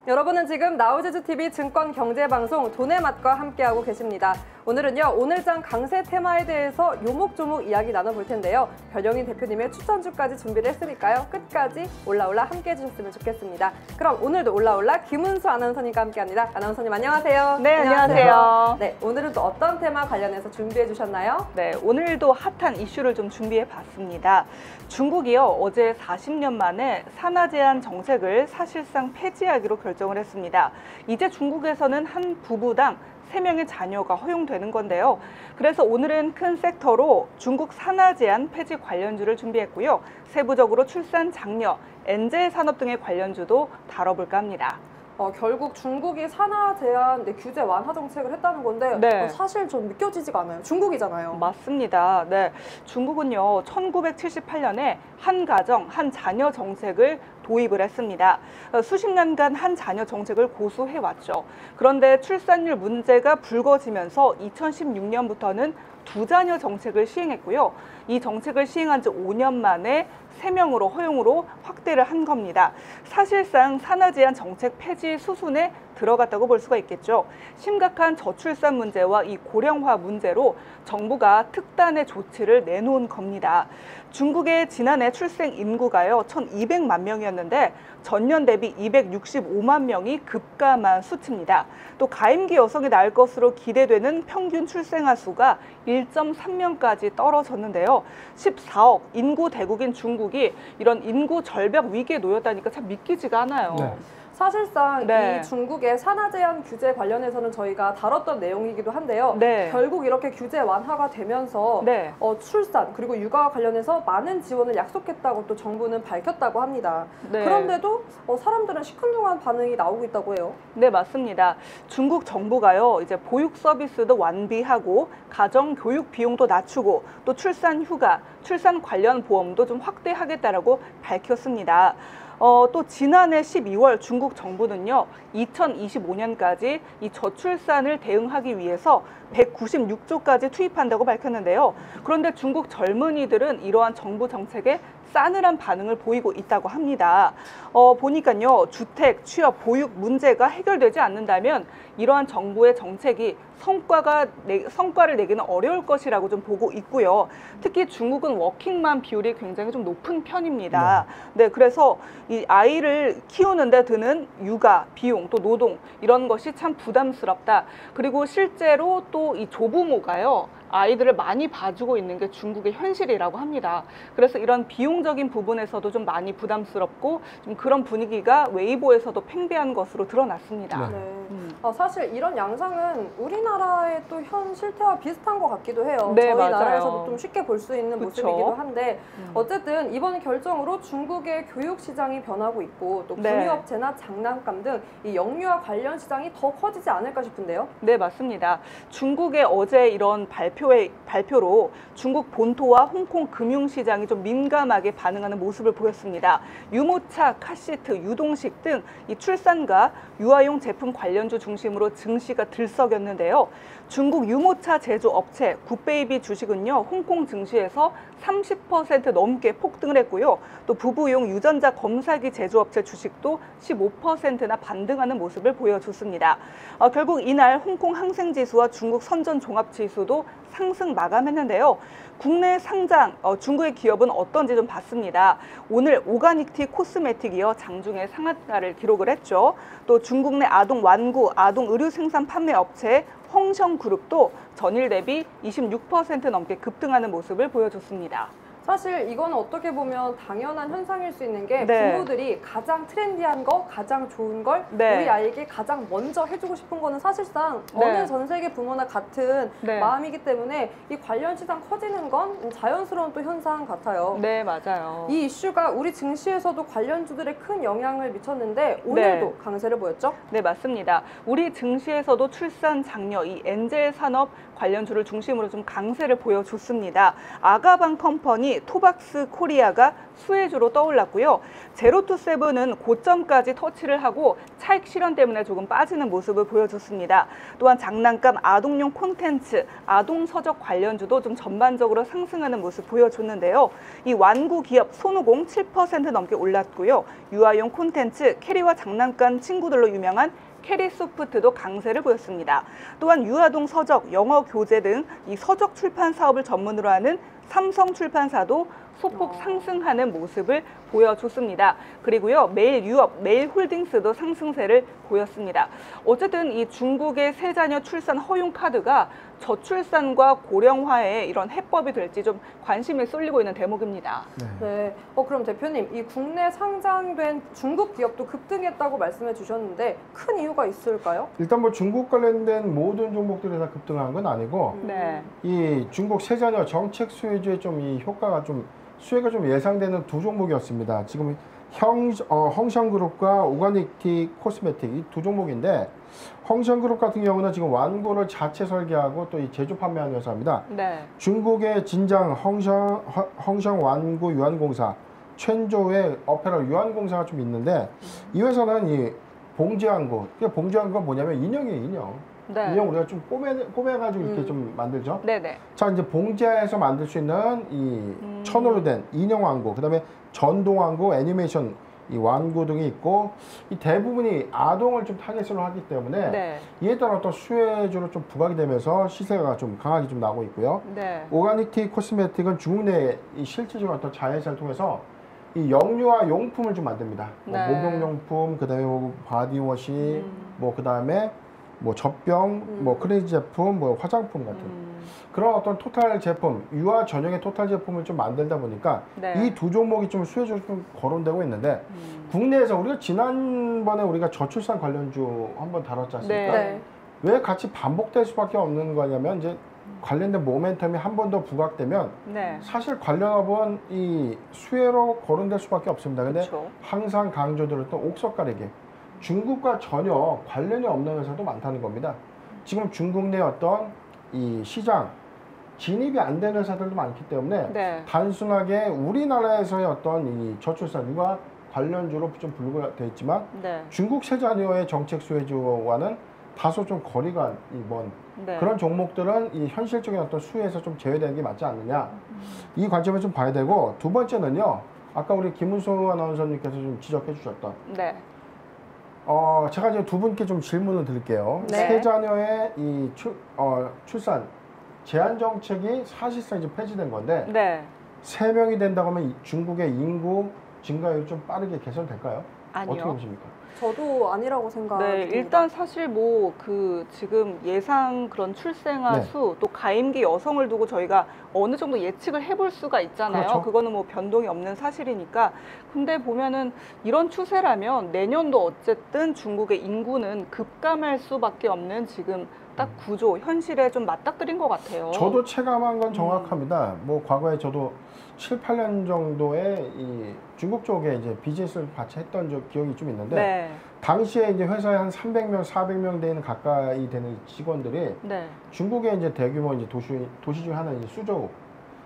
여러분은 지금 나우즈즈TV 증권경제방송 돈의 맛과 함께하고 계십니다. 오늘은요, 오늘장 강세 테마에 대해서 요목조목 이야기 나눠볼 텐데요. 변영인 대표님의 추천주까지 준비를 했으니까요. 끝까지 올라올라 함께해 주셨으면 좋겠습니다. 그럼 오늘도 올라올라 김은수 아나운서님과 함께합니다. 아나운서님 안녕하세요. 네, 안녕하세요. 네, 오늘은 또 어떤 테마 관련해서 준비해 주셨나요? 네, 오늘도 핫한 이슈를 좀 준비해 봤습니다. 중국이요, 어제 40년 만에 산하 제한 정책을 사실상 폐지하기로 결정을 했습니다. 이제 중국에서는 한 부부당 3명의 자녀가 허용되는 건데요. 그래서 오늘은 큰 섹터로 중국 산하 제한 폐지 관련주를 준비했고요. 세부적으로 출산 장려, 엔제 산업 등의 관련주도 다뤄볼까 합니다. 결국 중국이 산하 제한 규제 완화 정책을 했다는 건데 네. 사실 좀 믿겨지지가 않아요. 중국이잖아요. 맞습니다. 네, 중국은요 1978년에 한 가정, 한 자녀 정책을 도입을 했습니다. 수십 년간 한 자녀 정책을 고수해왔죠. 그런데 출산율 문제가 불거지면서 2016년부터는 두 자녀 정책을 시행했고요. 이 정책을 시행한 지 5년 만에 3명으로 허용으로 확대를 한 겁니다. 사실상 산하 제한 정책 폐지 수순에 들어갔다고 볼 수가 있겠죠. 심각한 저출산 문제와 이 고령화 문제로 정부가 특단의 조치를 내놓은 겁니다. 중국의 지난해 출생 인구가요 1,200만 명이었는데 전년 대비 265만 명이 급감한 수치입니다. 또 가임기 여성이 낳을 것으로 기대되는 평균 출생아 수가 1.3명까지 떨어졌는데요. 14억 인구 대국인 중국이 이런 인구 절벽 위기에 놓였다니까 참 믿기지가 않아요. 네. 사실상 네. 이 중국의 산하 제한 규제 관련해서는 저희가 다뤘던 내용이기도 한데요. 네. 결국 이렇게 규제 완화가 되면서 네. 출산 그리고 육아와 관련해서 많은 지원을 약속했다고 또 정부는 밝혔다고 합니다. 네. 그런데도 사람들은 시큰둥한 반응이 나오고 있다고 해요. 네, 맞습니다. 중국 정부가요, 이제 보육 서비스도 완비하고 가정 교육 비용도 낮추고 또 출산 휴가, 출산 관련 보험도 좀 확대하겠다라고 밝혔습니다. 또 지난해 12월 중국 정부는요, 2025년까지 이 저출산을 대응하기 위해서 196조까지 투입한다고 밝혔는데요. 그런데 중국 젊은이들은 이러한 정부 정책에 싸늘한 반응을 보이고 있다고 합니다. 보니까요, 주택, 취업, 보육 문제가 해결되지 않는다면 이러한 정부의 정책이 성과를 내기는 어려울 것이라고 좀 보고 있고요. 특히 중국은 워킹맘 비율이 굉장히 좀 높은 편입니다. 네, 그래서 이 아이를 키우는 데 드는 육아, 비용, 또 노동 이런 것이 참 부담스럽다. 그리고 실제로 또 이 조부모가요, 아이들을 많이 봐주고 있는 게 중국의 현실이라고 합니다. 그래서 이런 비용적인 부분에서도 좀 많이 부담스럽고 좀 그런 분위기가 웨이보에서도 팽배한 것으로 드러났습니다. 네. 사실 이런 양상은 우리나라의 또 현 실태와 비슷한 것 같기도 해요. 네, 저희 맞아요. 나라에서도 좀 쉽게 볼 수 있는 그쵸? 모습이기도 한데 어쨌든 이번 결정으로 중국의 교육 시장이 변하고 있고 또 군유업체나 장난감 등 이 영유아 관련 시장이 더 커지지 않을까 싶은데요. 네, 맞습니다. 중국의 어제 이런 발표로 중국 본토와 홍콩 금융시장이 좀 민감하게 반응하는 모습을 보였습니다. 유모차, 카시트, 유동식 등 이 출산과 유아용 제품 관련주 중심으로 증시가 들썩였는데요. 중국 유모차 제조업체 굿베이비 주식은요, 홍콩 증시에서 30% 넘게 폭등을 했고요. 또 부부용 유전자 검사기 제조업체 주식도 15%나 반등하는 모습을 보여줬습니다. 결국 이날 홍콩 항생지수와 중국 선전종합지수도 상승 마감했는데요. 국내 상장 중국의 기업은 어떤지 좀 봤습니다. 오늘 오가닉티 코스메틱이요, 장중에 상한가를 기록을 했죠. 또 중국 내 아동 완구, 아동 의류 생산 판매 업체 헝성그룹도 전일 대비 26% 넘게 급등하는 모습을 보여줬습니다. 사실 이건 어떻게 보면 당연한 현상일 수 있는 게 네. 부모들이 가장 트렌디한 거, 가장 좋은 걸 네. 우리 아이에게 가장 먼저 해주고 싶은 거는 사실상 네. 어느 전 세계 부모나 같은 네. 마음이기 때문에 이 관련 시장 커지는 건 자연스러운 또 현상 같아요. 네, 맞아요. 이 이슈가 우리 증시에서도 관련주들에 큰 영향을 미쳤는데 오늘도 강세를 보였죠? 네, 맞습니다. 우리 증시에서도 출산 장려, 이 엔젤 산업 관련주를 중심으로 좀 강세를 보여줬습니다. 아가방 컴퍼니 3위 토박스 코리아가 수혜주로 떠올랐고요. 제로투세븐은 고점까지 터치를 하고 차익 실현 때문에 조금 빠지는 모습을 보여줬습니다. 또한 장난감, 아동용 콘텐츠, 아동 서적 관련주도 좀 전반적으로 상승하는 모습 보여줬는데요. 이 완구 기업 손오공 7% 넘게 올랐고요. 유아용 콘텐츠, 캐리와 장난감 친구들로 유명한 캐리소프트도 강세를 보였습니다. 또한 유아동 서적, 영어 교재 등 이 서적 출판 사업을 전문으로 하는 삼성출판사도 소폭 상승하는 모습을 보여줬습니다. 그리고요, 메일유업, 메일홀딩스도 상승세를 보였습니다. 어쨌든 이 중국의 세자녀 출산 허용 카드가 저출산과 고령화의 이런 해법이 될지 좀 관심이 쏠리고 있는 대목입니다. 네. 그럼 대표님, 이 국내 상장된 중국 기업도 급등했다고 말씀해 주셨는데 큰 이유가 있을까요? 일단 뭐 중국 관련된 모든 종목들이 다 급등한 건 아니고 네. 이 중국 세자녀 정책 수혜주의 좀 이 효과가 좀 수혜가 좀 예상되는 두 종목이었습니다. 지금 헝샹그룹과 오가닉티 코스메틱 이 두 종목인데 헝샹그룹 같은 경우는 지금 완구를 자체 설계하고 또 이 제조 판매하는 회사입니다. 네. 중국의 진장 헝샹 완구 유한공사 챈조의 어페럴 유한공사가 좀 있는데 이 회사는 이 봉지완구, 봉지완구가 뭐냐면 인형이에요, 인형. 네. 인형 우리가 좀 꼬매가지고 이렇게 좀 만들죠. 네네. 자, 이제 봉제에서 만들 수 있는 이 천으로 된 인형 완구, 그 다음에 전동 완구, 애니메이션 이 완구 등이 있고 이 대부분이 아동을 좀 타겟으로 하기 때문에 네. 이에 따라 또 수혜주로 좀 부각이 되면서 시세가 좀 강하게 좀 나오고 있고요. 네. 오가닉티 코스메틱은 중국 내 이 실질적인 어떤 자회사를 통해서 이 영유아 용품을 좀 만듭니다. 네. 뭐 목욕용품, 그다음에 뭐 바디워시, 뭐 그다음에 뭐 젖병, 뭐 클렌징 제품, 뭐 화장품 같은 그런 어떤 토탈 제품, 유아 전용의 토탈 제품을 좀 만들다 보니까 네. 이 두 종목이 좀 수혜주로 좀 거론되고 있는데 국내에서 우리가 지난번에 우리가 저출산 관련주 한번 다뤘지 않습니까? 네. 왜 같이 반복될 수밖에 없는 거냐면 이제 관련된 모멘텀이 한 번 더 부각되면 네. 사실 관련업은 이 수혜로 거론될 수밖에 없습니다. 근데 그쵸. 항상 강조드렸던 옥석가리기 중국과 전혀 관련이 없는 회사도 많다는 겁니다. 지금 중국 내 어떤 이 시장 진입이 안 되는 회사들도 많기 때문에 네. 단순하게 우리나라에서의 어떤 이 저출산 육아 관련주로 좀 분류가 되어 있지만 네. 중국 세자녀의 정책 수혜주와는 다소 좀 거리가 먼 네. 그런 종목들은 이 현실적인 어떤 수혜에서 좀 제외되는 게 맞지 않느냐 이 관점을 좀 봐야 되고 두 번째는요 아까 우리 김은수 아나운서님께서 좀 지적해 주셨던 네. 제가 이제 두 분께 좀 질문을 드릴게요. 네. 세자녀의 이 출산 제한 정책이 사실상 이제 폐지된 건데 네. 3명이 된다고 하면 중국의 인구 증가율이 좀 빠르게 개선될까요? 아니요. 어떻게 보십니까? 저도 아니라고 네, 생각합니다. 일단 사실 뭐 지금 예상 그런 출생아 네. 수 또 가임기 여성을 두고 저희가 어느 정도 예측을 해볼 수가 있잖아요. 그렇죠. 그거는 뭐 변동이 없는 사실이니까. 근데 보면은 이런 추세라면 내년도 어쨌든 중국의 인구는 급감할 수밖에 없는 지금 딱 구조, 현실에 좀 맞닥뜨린 것 같아요. 저도 체감한 건 정확합니다. 뭐 과거에 저도 7, 8년 정도에 이 중국 쪽에 이제 비즈니스를 같이 했던 기억이 좀 있는데 네. 당시에 이제 회사에 한 300명, 400명 되는 가까이 되는 직원들이 네. 중국의 이제 대규모 이제 도시 중 하나인 수저우,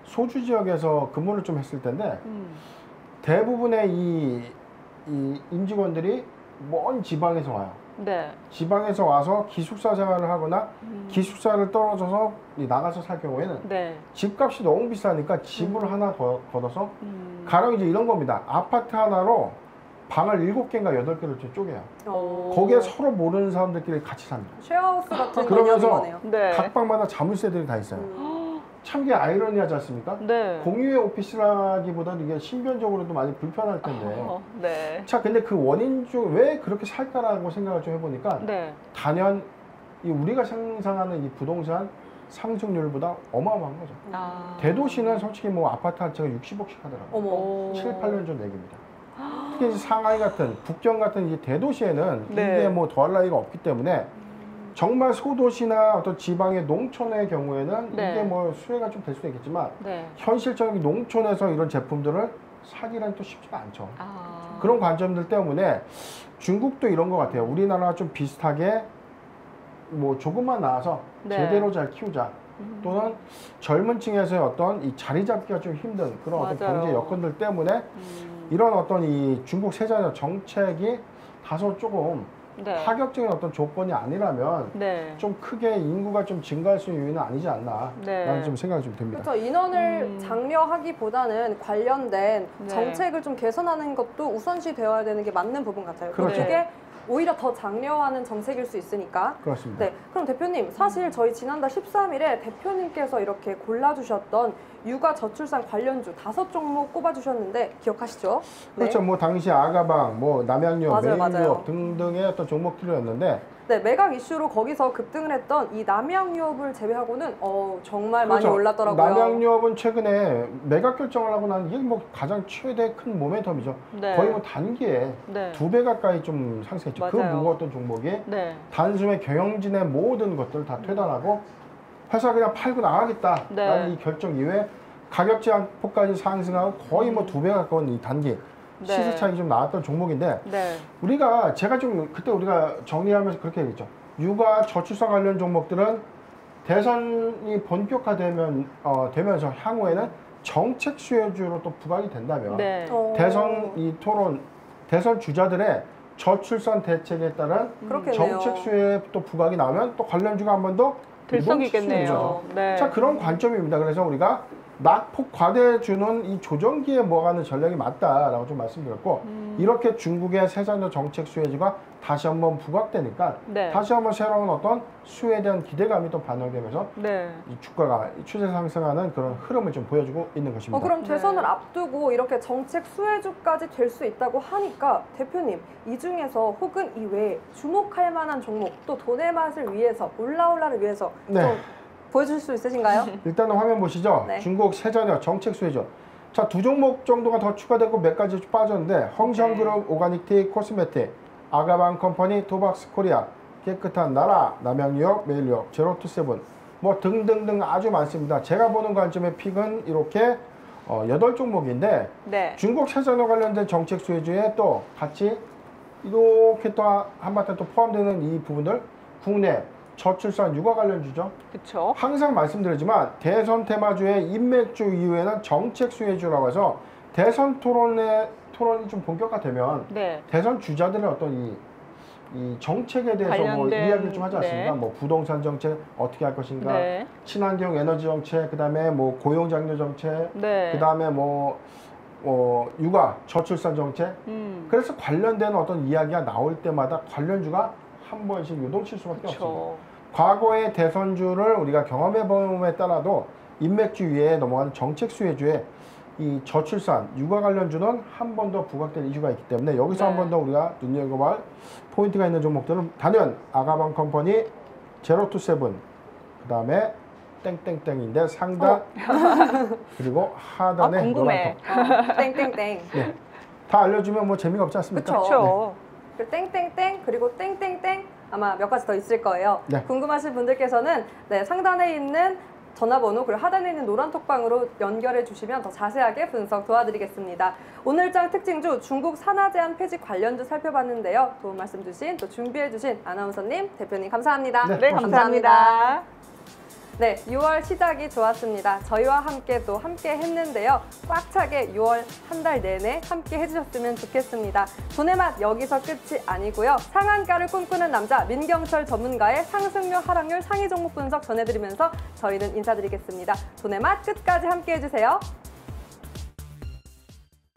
소주 지역에서 근무를 좀 했을 텐데 대부분의 이 임직원들이 먼 지방에서 와요. 네. 지방에서 와서 기숙사 생활을 하거나 기숙사를 떨어져서 나가서 살 경우에는 네. 집값이 너무 비싸니까 집을 하나 걷어서 가령 이제 이런 겁니다. 아파트 하나로 방을 7개인가 8개를 좀 쪼개요. 거기에 서로 모르는 사람들끼리 같이 삽니다. 쉐어하우스 같은 그러면서 개념이네요. 네. 각 방마다 자물쇠들이 다 있어요. 참 이게 아이러니하지 않습니까? 네. 공유의 오피스라기보다는 이게 신변적으로도 많이 불편할 텐데. 네. 자, 근데 그 원인 중 왜 그렇게 살까라고 생각을 좀 해보니까 네. 단연 우리가 상상하는 이 부동산 상승률보다 어마어마한 거죠. 아. 대도시는 솔직히 뭐 아파트 한 채가 60억씩 하더라고요. 어머. 7, 8년 전 얘기입니다. 특히 이제 상하이 같은 북경 같은 이제 대도시에는 네. 이게 뭐 더할 나위가 없기 때문에 정말 소도시나 어떤 지방의 농촌의 경우에는 네. 이게 뭐 수혜가 좀 될 수도 있겠지만 네. 현실적인 농촌에서 이런 제품들을 사기란 또 쉽지가 않죠. 아. 그런 관점들 때문에 중국도 이런 것 같아요. 우리나라와 좀 비슷하게 뭐 조금만 나와서 네. 제대로 잘 키우자. 또는 젊은 층에서의 어떤 이 자리 잡기가 좀 힘든 그런 어떤 맞아요. 경제 여건들 때문에 이런 어떤 이 중국 세자녀 정책이 다소 조금 네. 파격적인 어떤 조건이 아니라면 네. 좀 크게 인구가 좀 증가할 수 있는 요인은 아니지 않나라는 네. 좀 생각이 좀 듭니다. 그렇죠. 인원을 장려하기보다는 관련된 네. 정책을 좀 개선하는 것도 우선시 되어야 되는 게 맞는 부분 같아요. 그렇죠. 그게 오히려 더 장려하는 정책일 수 있으니까. 그렇습니다. 네, 그럼 대표님, 사실 저희 지난달 13일에 대표님께서 이렇게 골라주셨던 육아 저출산 관련주 5종목 꼽아주셨는데 기억하시죠? 그렇죠. 뭐 당시 아가방, 뭐 남양유업, 맞아요, 메인유업 맞아요. 등등의 어떤 종목들이었는데 네, 매각 이슈로 거기서 급등을 했던 이 남양유업을 제외하고는 정말 많이 그렇죠. 올랐더라고요. 남양유업은 최근에 매각 결정을 하고 난 이게 뭐 가장 최대 큰 모멘텀이죠. 네. 거의 뭐 단기에 네. 2배 가까이 좀 상승했죠. 그 맞아요. 무거웠던 종목이 네. 단숨에 경영진의 모든 것들을 다 퇴단하고 회사 그냥 팔고 나가겠다라는 네. 이 결정 이후에 가격 제한폭까지 상승하고 거의 뭐 2배 가까운 이 단기 네. 시세 차익이 좀 나왔던 종목인데 네. 제가 좀 그때 우리가 정리하면서 그렇게 얘기했죠. 육아 저출산 관련 종목들은 대선이 되면서 향후에는 정책 수혜주로 또 부각이 된다면 네. 대선 주자들의 저출산 대책에 따른 그렇겠네요. 정책 수혜 또 부각이 나오면 또 관련주가 한 번 더 들썩이겠네요. 네. 자, 그런 관점입니다. 그래서 우리가 낙폭 과대주는 이 조정기에 뭐가는 전략이 맞다라고 좀 말씀드렸고 이렇게 중국의 세자녀 정책 수혜주가 다시 한번 부각되니까 네. 다시 한번 새로운 어떤 수혜에 대한 기대감이 또 반영되면서 네. 이 주가가 추세 상승하는 그런 흐름을 좀 보여주고 있는 것입니다. 그럼 대선을 네. 앞두고 이렇게 정책 수혜주까지 될 수 있다고 하니까 대표님, 이 중에서 혹은 이외에 주목할 만한 종목 또 돈의 맛을 위해서 올라를 위해서 네. 좀 보여주실 수 있으신가요? 일단은 화면 보시죠. 네. 중국 세자녀 정책 수혜주. 자, 2종목 정도가 더 추가되고 몇 가지 빠졌는데 헝성그룹, 오가닉티, 코스메틱, 아가방 컴퍼니, 도박스 코리아, 깨끗한 나라, 남양유업, 메일유업, 제로투세븐 뭐 등등등 아주 많습니다. 제가 보는 관점의 픽은 이렇게 8종목인데 네. 중국 세자녀 관련된 정책 수혜주에 또 같이 이렇게 또 한바탕 또 포함되는 이 부분들 국내 저출산 육아 관련주죠. 그렇죠. 항상 말씀드리지만 대선 테마주의 인맥주 이후에는 정책 수혜주라고 해서 대선 토론이 좀 본격화되면 네. 대선 주자들의 어떤 이 정책에 대해서 뭐 관련된, 이야기를 좀 하지 않습니까? 네. 뭐 부동산 정책 어떻게 할 것인가, 네. 친환경 에너지 정책, 그다음에 뭐 고용 장려 정책, 네. 그다음에 뭐 육아 저출산 정책. 그래서 관련된 어떤 이야기가 나올 때마다 관련주가 한 번씩 요동칠 수밖에 없습니다. 그렇죠. 과거의 대선주를 우리가 경험해 봄에 따라도 인맥주 위에 넘어가는 정책 수혜주에 이 저출산, 육아 관련주는 한 번 더 부각될 이슈가 있기 때문에 여기서 네. 한 번 더 우리가 눈여겨볼 포인트가 있는 종목들은 단연 아가방 컴퍼니, 제로투세븐, 그 다음에 땡땡땡인데 상단 그리고 하단에 궁금해. 노란톡. 땡땡땡. 네. 다 알려주면 뭐 재미가 없지 않습니까? 그쵸. 그렇죠. 그 땡땡땡 그리고 땡땡땡 아마 몇 가지 더 있을 거예요. 네. 궁금하신 분들께서는 상단에 있는 전화번호 그리고 하단에 있는 노란 톡방으로 연결해 주시면 더 자세하게 분석 도와드리겠습니다. 오늘장 특징주 중국 산하 제한 폐지 관련주 살펴봤는데요. 도움 말씀 주신 또 준비해 주신 아나운서님, 대표님 감사합니다. 네, 네, 감사합니다. 네, 6월 시작이 좋았습니다. 저희와 함께 또 함께 했는데요. 꽉 차게 6월 한 달 내내 함께 해주셨으면 좋겠습니다. 돈의 맛 여기서 끝이 아니고요. 상한가를 꿈꾸는 남자 민경철 전문가의 상승률, 하락률, 상위 종목 분석 전해드리면서 저희는 인사드리겠습니다. 돈의 맛 끝까지 함께 해주세요.